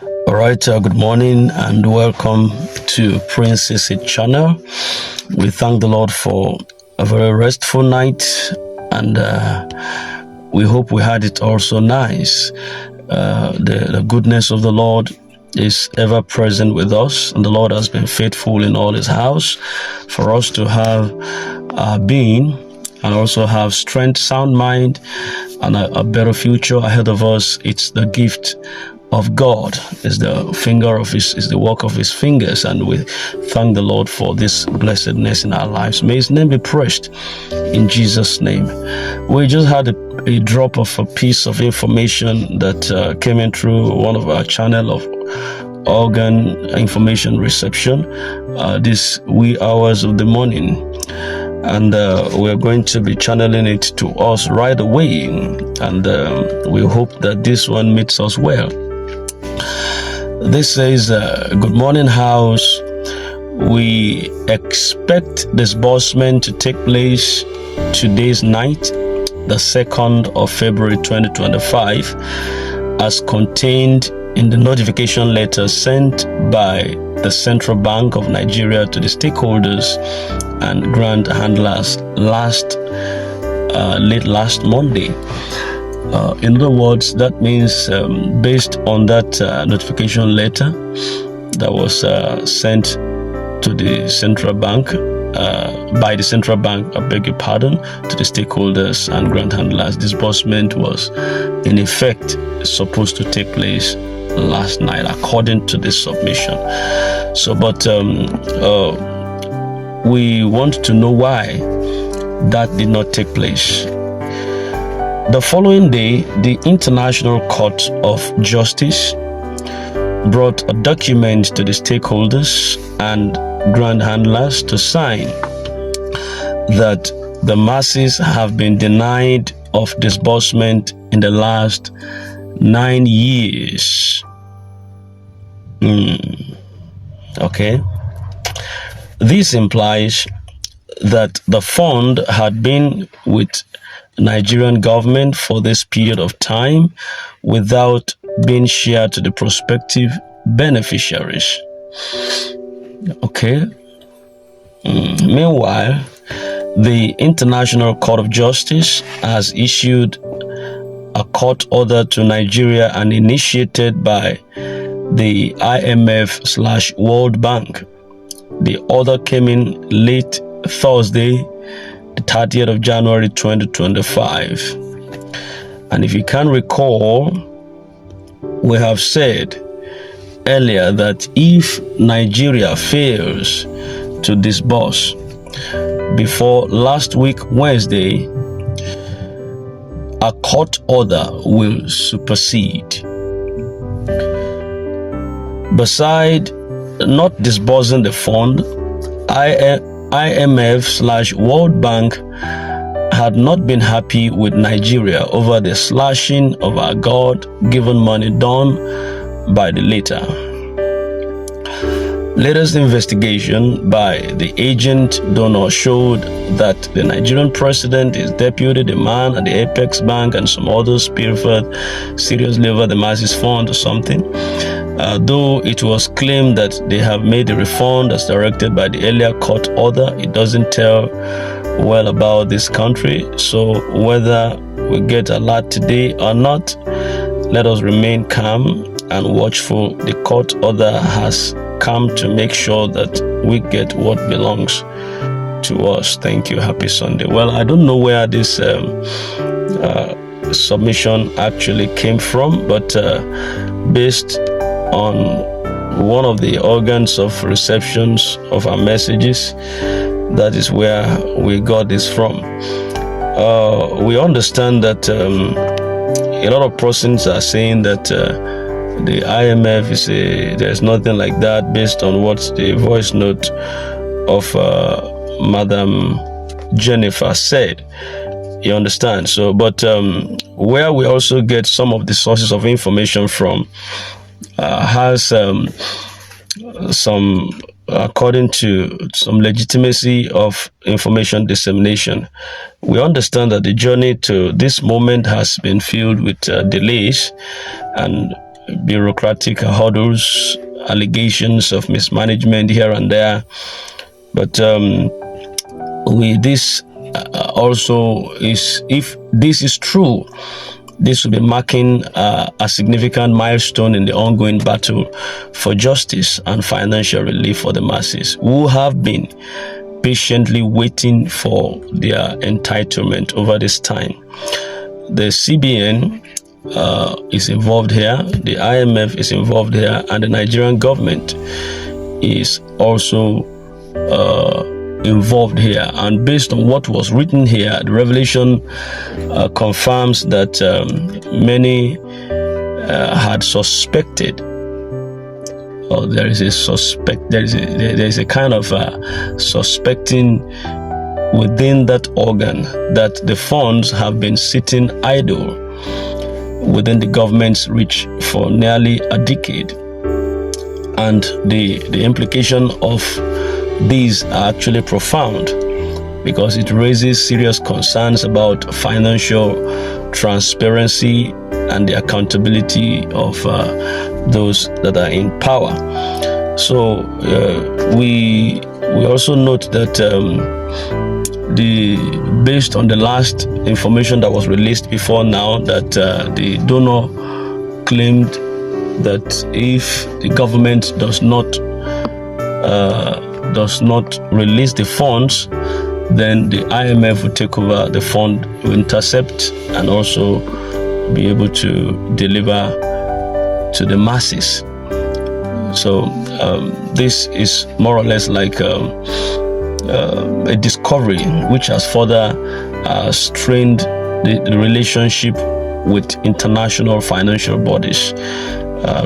All right, good morning and welcome to Princess channel. We thank the Lord for a very restful night, and we hope we had it also nice. The goodness of the Lord is ever present with us, and the Lord has been faithful in all his house for us to have our being and also have strength, sound mind, and a better future ahead of us. It's the gift of God, is the work of his fingers, and we thank the Lord for this blessedness in our lives. May his name be praised in Jesus' name. We just had a drop of a piece of information that came in through one of our channel of organ information reception these wee hours of the morning, and we're going to be channeling it to us right away, and we hope that this one meets us well. This says, good morning, house. We expect disbursement to take place today's night, the 2nd of February 2025, as contained in the notification letter sent by the Central Bank of Nigeria to the stakeholders and grant handlers late last Monday. In other words, that means based on that notification letter that was sent to the central bank, by the central bank, I beg your pardon, to the stakeholders and grant handlers, disbursement was in effect supposed to take place last night according to this submission. So, but we want to know why that did not take place. The following day, the International Court of Justice brought a document to the stakeholders and grant handlers to sign that the masses have been denied of disbursement in the last 9 years. Okay. This implies that the fund had been with Nigerian government for this period of time without being shared to the prospective beneficiaries. Okay. Meanwhile, the International Court of Justice has issued a court order to Nigeria and initiated by the IMF/World Bank. The order came in late Thursday, the 30th of January 2025. And if you can recall, we have said earlier that if Nigeria fails to disburse before last week Wednesday, a court order will supersede. Beside not disbursing the fund, IMF/World Bank had not been happy with Nigeria over the slashing of our God-given money done by the latter. Latest investigation by the agent donor showed that the Nigerian president, his deputy, the man at the Apex Bank, and some others pilfered seriously over the masses fund or something. Though it was claimed that they have made a refund as directed by the earlier court order, it doesn't tell well about this country. So whether we get a lot today or not, let us remain calm and watchful. The court order has come to make sure that we get what belongs to us. Thank you. Happy Sunday. Well, I don't know where this submission actually came from, but based on one of the organs of receptions of our messages, that is where we got this from. We understand that a lot of persons are saying that the IMF is there's nothing like that, based on what the voice note of Madam Jennifer said. You understand? So, but where we also get some of the sources of information from has some, according to some legitimacy of information dissemination. We understand that the journey to this moment has been filled with delays, and bureaucratic hurdles, allegations of mismanagement here and there. But this also is, if this is true, this will be marking a significant milestone in the ongoing battle for justice and financial relief for the masses who have been patiently waiting for their entitlement over this time. The CBN is involved here, the IMF is involved here, and the Nigerian government is also involved here. And based on what was written here, the revelation confirms that many had suspected, or there is a kind of suspecting within that organ that the funds have been sitting idle within the government's reach for nearly a decade. And the implication of these are actually profound, because it raises serious concerns about financial transparency and the accountability of those that are in power. So we also note that based on the last information that was released before now, that the donor claimed that if the government does not release the funds, then the IMF will take over the fund, will intercept, and also be able to deliver to the masses. So this is more or less like a discovery which has further strained the relationship with international financial bodies,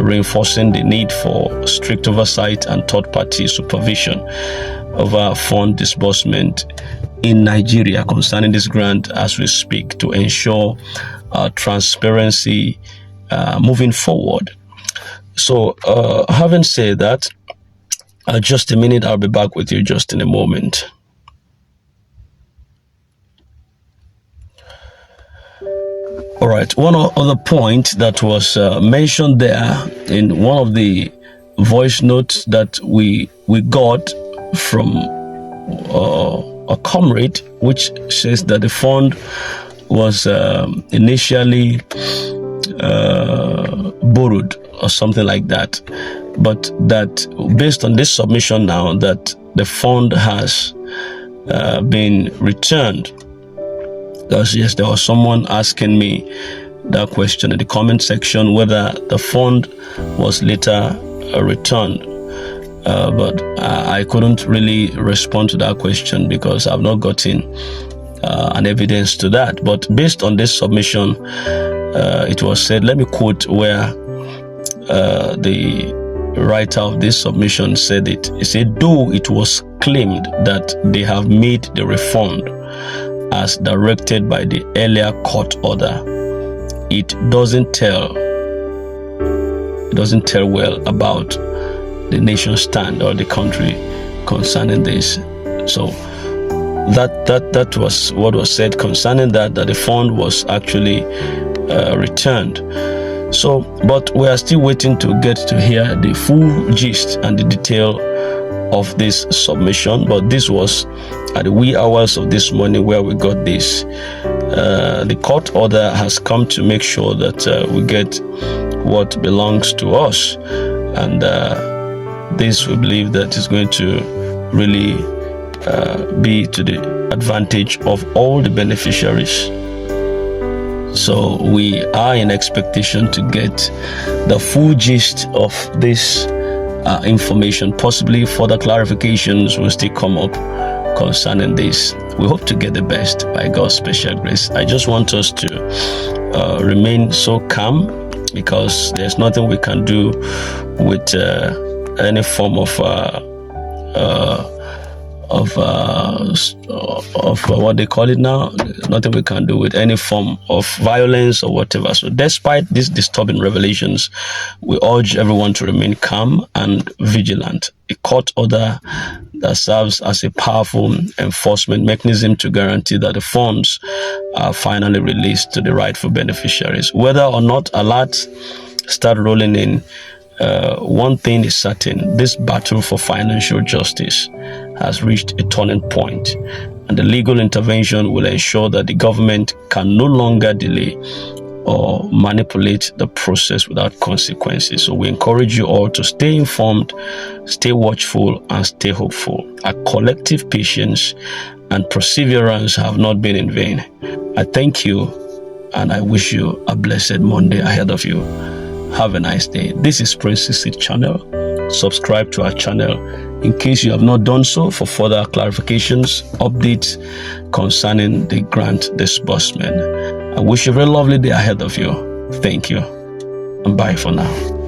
reinforcing the need for strict oversight and third-party supervision over fund disbursement in Nigeria concerning this grant as we speak, to ensure transparency moving forward. So having said that, just a minute, I'll be back with you just in a moment. All right, one other point that was mentioned there in one of the voice notes that we got from a comrade, which says that the fund was initially borrowed or something like that, but that based on this submission now, that the fund has been returned. Because yes, there was someone asking me that question in the comment section, whether the fund was later returned. But I couldn't really respond to that question because I've not gotten an evidence to that. But based on this submission, it was said, let me quote where the writer of this submission said it. He said, though it was claimed that they have made the refund as directed by the earlier court order, it doesn't tell well about the nation's stand or the country concerning this. So that was what was said concerning that the fund was actually returned. So, but we are still waiting to get to hear the full gist and the detail of this submission. But this was at the wee hours of this morning where we got this. The court order has come to make sure that we get what belongs to us, and this we believe that is going to really be to the advantage of all the beneficiaries. So we are in expectation to get the full gist of this information. Possibly further clarifications will still come up concerning this. We hope to get the best by God's special grace. I just want us to remain so calm, because there's nothing we can do with any form of what they call it now. Nothing we can do with any form of violence or whatever. So despite these disturbing revelations, we urge everyone to remain calm and vigilant. A court order that serves as a powerful enforcement mechanism to guarantee that the funds are finally released to the rightful beneficiaries. Whether or not alerts start rolling in. One thing is certain: this battle for financial justice has reached a turning point, and the legal intervention will ensure that the government can no longer delay or manipulate the process without consequences. So we encourage you all to stay informed, stay watchful, and stay hopeful. Our collective patience and perseverance have not been in vain. I thank you, and I wish you a blessed Monday ahead of you. Have a nice day. This is Prince CC channel. Subscribe to our channel in case you have not done so for further clarifications, updates concerning the grant disbursement. I wish you a very lovely day ahead of you. Thank you, and bye for now.